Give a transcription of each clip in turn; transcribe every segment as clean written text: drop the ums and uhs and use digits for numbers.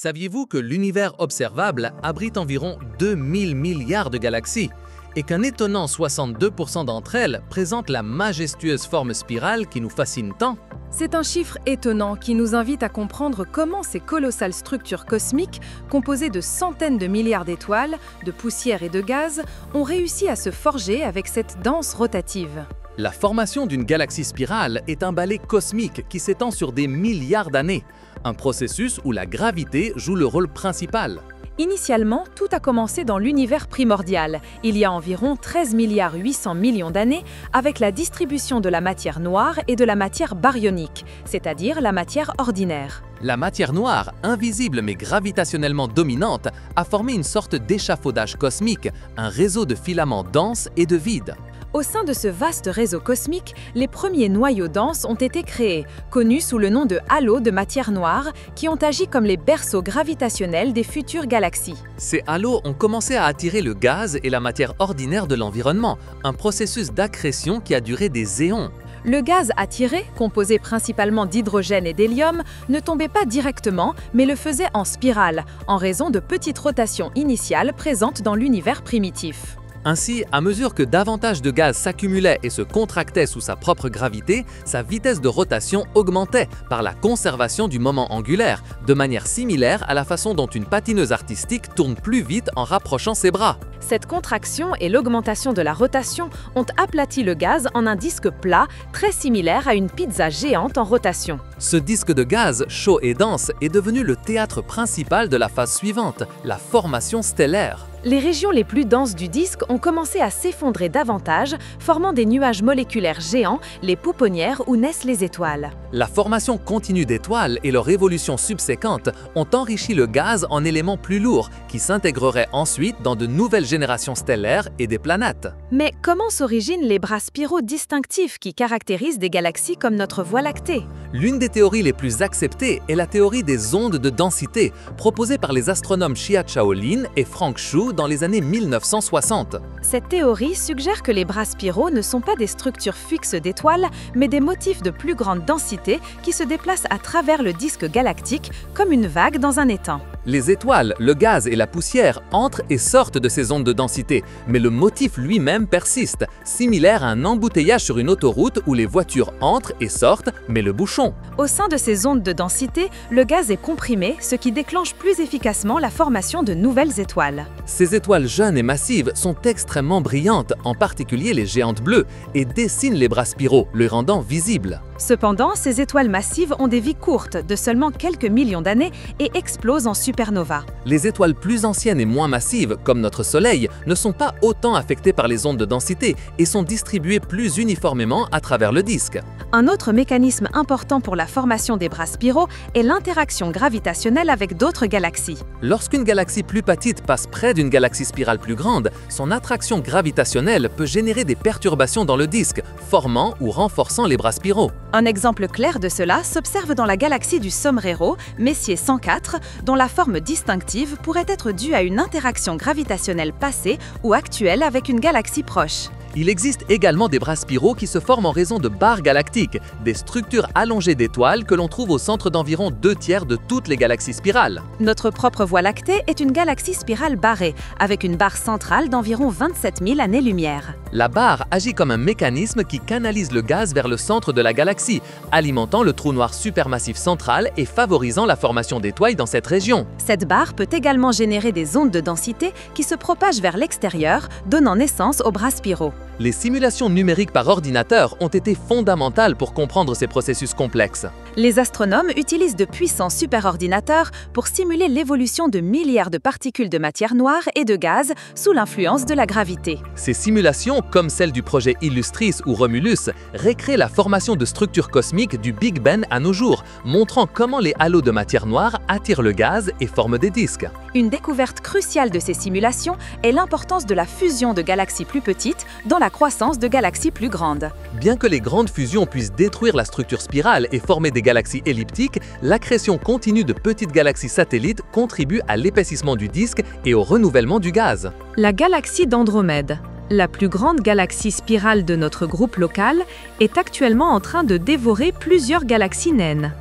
Saviez-vous que l'univers observable abrite environ 2000 milliards de galaxies et qu'un étonnant 62% d'entre elles présentent la majestueuse forme spirale qui nous fascine tant? C'est un chiffre étonnant qui nous invite à comprendre comment ces colossales structures cosmiques, composées de centaines de milliards d'étoiles, de poussière et de gaz, ont réussi à se forger avec cette danse rotative. La formation d'une galaxie spirale est un ballet cosmique qui s'étend sur des milliards d'années, un processus où la gravité joue le rôle principal. Initialement, tout a commencé dans l'univers primordial, il y a environ 13 800 millions d'années, avec la distribution de la matière noire et de la matière baryonique, c'est-à-dire la matière ordinaire. La matière noire, invisible mais gravitationnellement dominante, a formé une sorte d'échafaudage cosmique, un réseau de filaments denses et de vide. Au sein de ce vaste réseau cosmique, les premiers noyaux denses ont été créés, connus sous le nom de halos de matière noire, qui ont agi comme les berceaux gravitationnels des futures galaxies. Ces halos ont commencé à attirer le gaz et la matière ordinaire de l'environnement, un processus d'accrétion qui a duré des éons. Le gaz attiré, composé principalement d'hydrogène et d'hélium, ne tombait pas directement, mais le faisait en spirale, en raison de petites rotations initiales présentes dans l'univers primitif. Ainsi, à mesure que davantage de gaz s'accumulait et se contractait sous sa propre gravité, sa vitesse de rotation augmentait par la conservation du moment angulaire, de manière similaire à la façon dont une patineuse artistique tourne plus vite en rapprochant ses bras. Cette contraction et l'augmentation de la rotation ont aplati le gaz en un disque plat, très similaire à une pizza géante en rotation. Ce disque de gaz, chaud et dense, est devenu le théâtre principal de la phase suivante, la formation stellaire. Les régions les plus denses du disque ont commencé à s'effondrer davantage, formant des nuages moléculaires géants, les pouponnières où naissent les étoiles. La formation continue d'étoiles et leur évolution subséquente ont enrichi le gaz en éléments plus lourds qui s'intégreraient ensuite dans de nouvelles générations stellaires et des planètes. Mais comment s'originent les bras spiraux distinctifs qui caractérisent des galaxies comme notre Voie lactée? L'une des théories les plus acceptées est la théorie des ondes de densité, proposée par les astronomes Xia Chaolin et Frank Xu dans les années 1960. Cette théorie suggère que les bras spiraux ne sont pas des structures fixes d'étoiles, mais des motifs de plus grande densité qui se déplacent à travers le disque galactique comme une vague dans un étang. Les étoiles, le gaz et la poussière entrent et sortent de ces ondes de densité, mais le motif lui-même persiste, similaire à un embouteillage sur une autoroute où les voitures entrent et sortent, mais le bouchon. Au sein de ces ondes de densité, le gaz est comprimé, ce qui déclenche plus efficacement la formation de nouvelles étoiles. Ces étoiles jeunes et massives sont extrêmement brillantes, en particulier les géantes bleues, et dessinent les bras spiraux, les rendant visibles. Cependant, ces étoiles massives ont des vies courtes, de seulement quelques millions d'années, et explosent en supernova. Les étoiles plus anciennes et moins massives, comme notre Soleil, ne sont pas autant affectées par les ondes de densité et sont distribuées plus uniformément à travers le disque. Un autre mécanisme important pour la formation des bras spiraux est l'interaction gravitationnelle avec d'autres galaxies. Lorsqu'une galaxie plus petite passe près d'une galaxie spirale plus grande, son attraction gravitationnelle peut générer des perturbations dans le disque, formant ou renforçant les bras spiraux. Un exemple clair de cela s'observe dans la galaxie du Sombrero, Messier 104, dont la forme distinctive pourrait être due à une interaction gravitationnelle passée ou actuelle avec une galaxie proche. Il existe également des bras spiraux qui se forment en raison de barres galactiques, des structures allongées d'étoiles que l'on trouve au centre d'environ 2/3 de toutes les galaxies spirales. Notre propre Voie lactée est une galaxie spirale barrée, avec une barre centrale d'environ 27 000 années-lumière. La barre agit comme un mécanisme qui canalise le gaz vers le centre de la galaxie, alimentant le trou noir supermassif central et favorisant la formation d'étoiles dans cette région. Cette barre peut également générer des ondes de densité qui se propagent vers l'extérieur, donnant naissance aux bras spiraux. Les simulations numériques par ordinateur ont été fondamentales pour comprendre ces processus complexes. Les astronomes utilisent de puissants superordinateurs pour simuler l'évolution de milliards de particules de matière noire et de gaz sous l'influence de la gravité. Ces simulations, comme celle du projet Illustris ou Romulus, récréent la formation de structures cosmiques du Big Bang à nos jours, montrant comment les halos de matière noire attirent le gaz et forment des disques. Une découverte cruciale de ces simulations est l'importance de la fusion de galaxies plus petites dans la croissance de galaxies plus grandes. Bien que les grandes fusions puissent détruire la structure spirale et former des galaxies elliptiques, l'accrétion continue de petites galaxies satellites contribue à l'épaississement du disque et au renouvellement du gaz. La galaxie d'Andromède, la plus grande galaxie spirale de notre groupe local, est actuellement en train de dévorer plusieurs galaxies naines.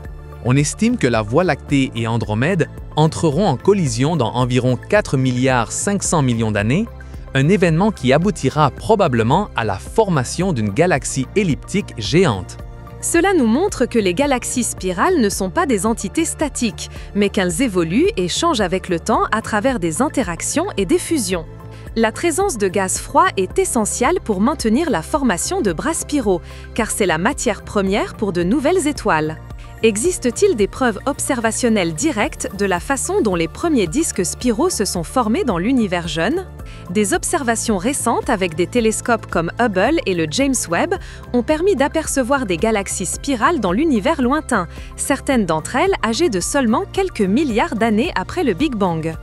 On estime que la Voie lactée et Andromède entreront en collision dans environ 4 milliards 500 millions d'années, un événement qui aboutira probablement à la formation d'une galaxie elliptique géante. Cela nous montre que les galaxies spirales ne sont pas des entités statiques, mais qu'elles évoluent et changent avec le temps à travers des interactions et des fusions. La présence de gaz froid est essentielle pour maintenir la formation de bras spiraux, car c'est la matière première pour de nouvelles étoiles. Existe-t-il des preuves observationnelles directes de la façon dont les premiers disques spiraux se sont formés dans l'univers jeune? Des observations récentes avec des télescopes comme Hubble et le James Webb ont permis d'apercevoir des galaxies spirales dans l'univers lointain, certaines d'entre elles âgées de seulement quelques milliards d'années après le Big Bang.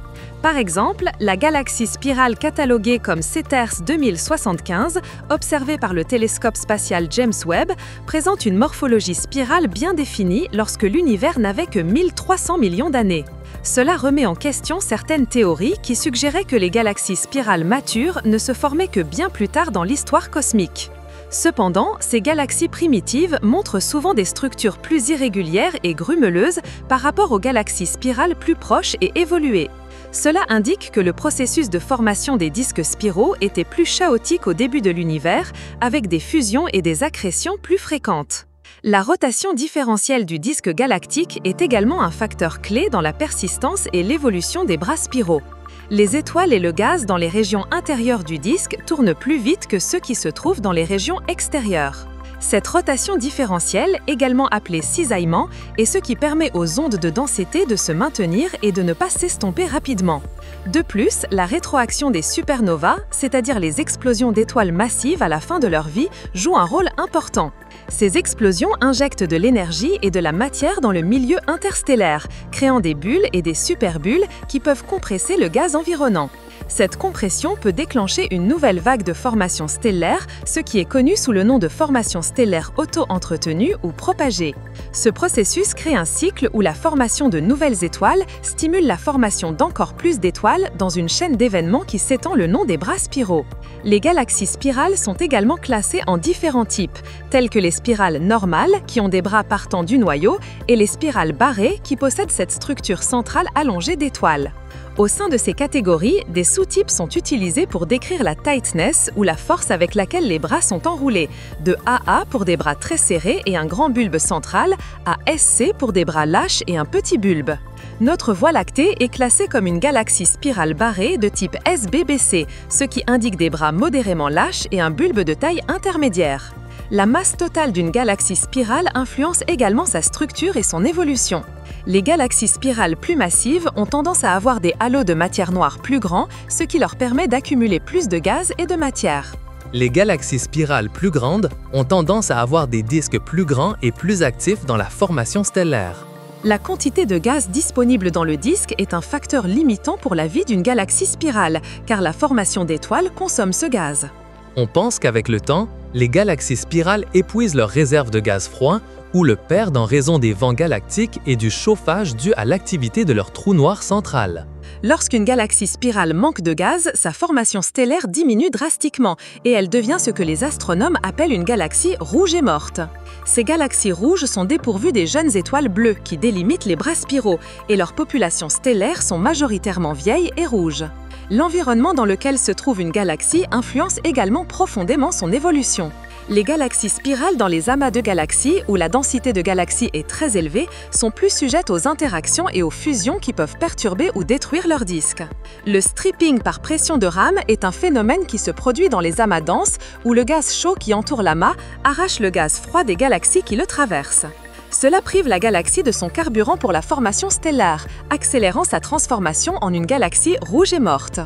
Par exemple, la galaxie spirale cataloguée comme Ceteris 2075, observée par le télescope spatial James Webb, présente une morphologie spirale bien définie lorsque l'univers n'avait que 1300 millions d'années. Cela remet en question certaines théories qui suggéraient que les galaxies spirales matures ne se formaient que bien plus tard dans l'histoire cosmique. Cependant, ces galaxies primitives montrent souvent des structures plus irrégulières et grumeleuses par rapport aux galaxies spirales plus proches et évoluées. Cela indique que le processus de formation des disques spiraux était plus chaotique au début de l'univers, avec des fusions et des accrétions plus fréquentes. La rotation différentielle du disque galactique est également un facteur clé dans la persistance et l'évolution des bras spiraux. Les étoiles et le gaz dans les régions intérieures du disque tournent plus vite que ceux qui se trouvent dans les régions extérieures. Cette rotation différentielle, également appelée cisaillement, est ce qui permet aux ondes de densité de se maintenir et de ne pas s'estomper rapidement. De plus, la rétroaction des supernovas, c'est-à-dire les explosions d'étoiles massives à la fin de leur vie, joue un rôle important. Ces explosions injectent de l'énergie et de la matière dans le milieu interstellaire, créant des bulles et des superbulles qui peuvent compresser le gaz environnant. Cette compression peut déclencher une nouvelle vague de formation stellaire, ce qui est connu sous le nom de formation stellaire auto-entretenue ou propagée. Ce processus crée un cycle où la formation de nouvelles étoiles stimule la formation d'encore plus d'étoiles dans une chaîne d'événements qui s'étend le long des bras spiraux. Les galaxies spirales sont également classées en différents types, tels que les spirales normales, qui ont des bras partant du noyau, et les spirales barrées, qui possèdent cette structure centrale allongée d'étoiles. Au sein de ces catégories, des sous-types sont utilisés pour décrire la tightness ou la force avec laquelle les bras sont enroulés, de AA pour des bras très serrés et un grand bulbe central, à SC pour des bras lâches et un petit bulbe. Notre Voie lactée est classée comme une galaxie spirale barrée de type SBBC, ce qui indique des bras modérément lâches et un bulbe de taille intermédiaire. La masse totale d'une galaxie spirale influence également sa structure et son évolution. Les galaxies spirales plus massives ont tendance à avoir des halos de matière noire plus grands, ce qui leur permet d'accumuler plus de gaz et de matière. Les galaxies spirales plus grandes ont tendance à avoir des disques plus grands et plus actifs dans la formation stellaire. La quantité de gaz disponible dans le disque est un facteur limitant pour la vie d'une galaxie spirale, car la formation d'étoiles consomme ce gaz. On pense qu'avec le temps, les galaxies spirales épuisent leurs réserves de gaz froid ou le perdent en raison des vents galactiques et du chauffage dû à l'activité de leur trou noir central. Lorsqu'une galaxie spirale manque de gaz, sa formation stellaire diminue drastiquement et elle devient ce que les astronomes appellent une galaxie rouge et morte. Ces galaxies rouges sont dépourvues des jeunes étoiles bleues qui délimitent les bras spiraux et leurs populations stellaires sont majoritairement vieilles et rouges. L'environnement dans lequel se trouve une galaxie influence également profondément son évolution. Les galaxies spirales dans les amas de galaxies, où la densité de galaxies est très élevée, sont plus sujettes aux interactions et aux fusions qui peuvent perturber ou détruire leur disque. Le stripping par pression de rame est un phénomène qui se produit dans les amas denses, où le gaz chaud qui entoure l'amas arrache le gaz froid des galaxies qui le traversent. Cela prive la galaxie de son carburant pour la formation stellaire, accélérant sa transformation en une galaxie rouge et morte.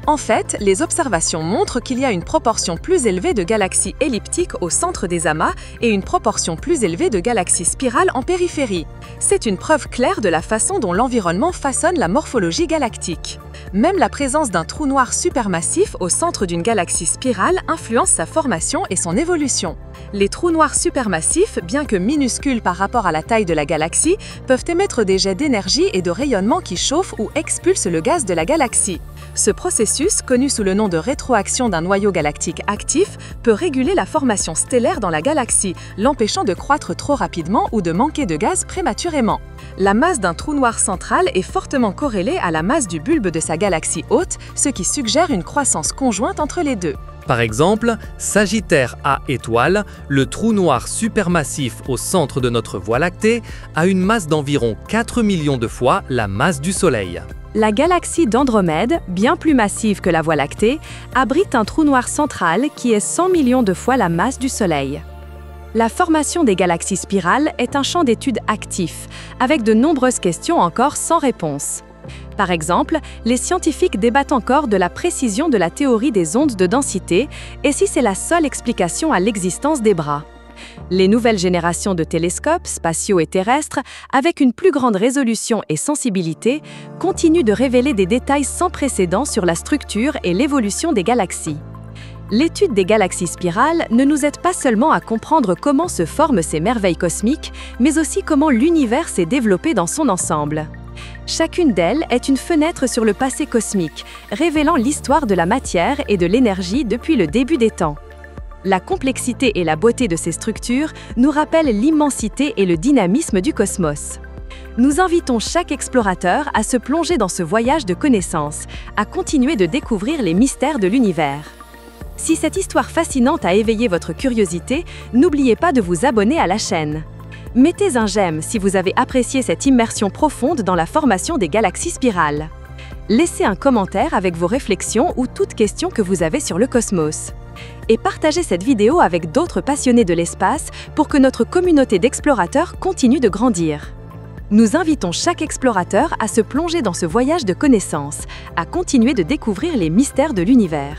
En fait, les observations montrent qu'il y a une proportion plus élevée de galaxies elliptiques au centre des amas et une proportion plus élevée de galaxies spirales en périphérie. C'est une preuve claire de la façon dont l'environnement façonne la morphologie galactique. Même la présence d'un trou noir supermassif au centre d'une galaxie spirale influence sa formation et son évolution. Les trous noirs supermassifs, bien que minuscules par rapport à la taille de la galaxie, peuvent émettre des jets d'énergie et de rayonnement qui chauffent ou expulsent le gaz de la galaxie. Ce processus processus, connu sous le nom de rétroaction d'un noyau galactique actif, peut réguler la formation stellaire dans la galaxie, l'empêchant de croître trop rapidement ou de manquer de gaz prématurément. La masse d'un trou noir central est fortement corrélée à la masse du bulbe de sa galaxie hôte, ce qui suggère une croissance conjointe entre les deux. Par exemple, Sagittaire A étoile, le trou noir supermassif au centre de notre Voie lactée, a une masse d'environ 4 millions de fois la masse du Soleil. La galaxie d'Andromède, bien plus massive que la Voie lactée, abrite un trou noir central qui est 100 millions de fois la masse du Soleil. La formation des galaxies spirales est un champ d'étude actif, avec de nombreuses questions encore sans réponse. Par exemple, les scientifiques débattent encore de la précision de la théorie des ondes de densité et si c'est la seule explication à l'existence des bras. Les nouvelles générations de télescopes, spatiaux et terrestres, avec une plus grande résolution et sensibilité, continuent de révéler des détails sans précédent sur la structure et l'évolution des galaxies. L'étude des galaxies spirales ne nous aide pas seulement à comprendre comment se forment ces merveilles cosmiques, mais aussi comment l'univers s'est développé dans son ensemble. Chacune d'elles est une fenêtre sur le passé cosmique, révélant l'histoire de la matière et de l'énergie depuis le début des temps. La complexité et la beauté de ces structures nous rappellent l'immensité et le dynamisme du cosmos. Nous invitons chaque explorateur à se plonger dans ce voyage de connaissances, à continuer de découvrir les mystères de l'univers. Si cette histoire fascinante a éveillé votre curiosité, n'oubliez pas de vous abonner à la chaîne. Mettez un j'aime si vous avez apprécié cette immersion profonde dans la formation des galaxies spirales. Laissez un commentaire avec vos réflexions ou toute question que vous avez sur le cosmos. Et partagez cette vidéo avec d'autres passionnés de l'espace pour que notre communauté d'explorateurs continue de grandir. Nous invitons chaque explorateur à se plonger dans ce voyage de connaissances, à continuer de découvrir les mystères de l'univers.